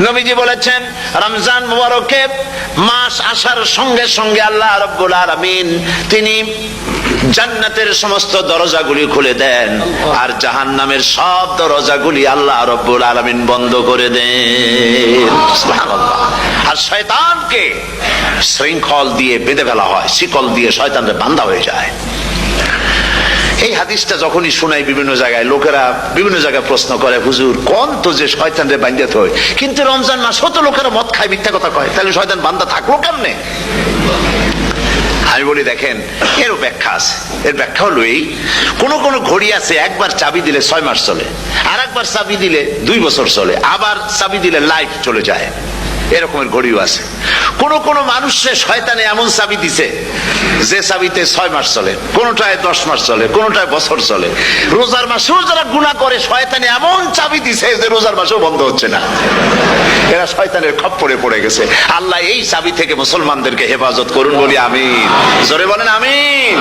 নবীজি বলেছেন রমজান মুবারকে মাস আসার সঙ্গে সঙ্গে আল্লাহ রাব্বুল আলামিন তিনি জান্নাতের সমস্ত দরজাগুলি খুলে দেন আর জাহান্নামের সব দরজাগুলি আল্লাহ রাব্বুল আলামিন বন্ধ করে দেন। সুবহানাল্লাহ। আর শয়তানকে শৃঙ্খল দিয়ে বেঁধে ফেলা হয়, শিকল দিয়ে শয়তানরে বাঁধা হয়ে যায়। এই হাদিসটা যখনই শোনাই বিভিন্ন জায়গায় লোকেরা বিভিন্ন জায়গায় প্রশ্ন করে, হুজুর কোন তো যে শয়তানরে বাঁধতে হয়, কিন্তু রমজান মাস হতো লোকেরা মদ খায়, মিথ্যা কথা কয়, তাহলে শয়তান বাঁধা থাকলো কেমনে? আমি বলি দেখেন, এরও ব্যাখ্যা আছে। এর ব্যাখ্যা হলো এই, কোন কোন ঘড়ি আছে একবার চাবি দিলে 6 মাস চলে, আর একবার চাবি দিলে 2 বছর চলে, আবার চাবি দিলে লাইফ চলে যায়, এরকমের ঘড়িও আছে। কোন কোন মানুষের শয়তানে এমন চাবি দিছে যে চাবিতে 6 মাস চলে, কোনটায় 10 মাস চলে, কোনটায় বছর চলে। রোজার মাসেও যারা গুনাহ করে শয়তানে এমন চাবি দিছে যে রোজার মাসেও বন্ধ হচ্ছে না। এরা শয়তানের খপ্পরে পড়ে গেছে। আল্লাহ এই চাবি থেকে মুসলমানদেরকে হেফাজত করুন বলি আমিন। জোরে বলেন আমিন।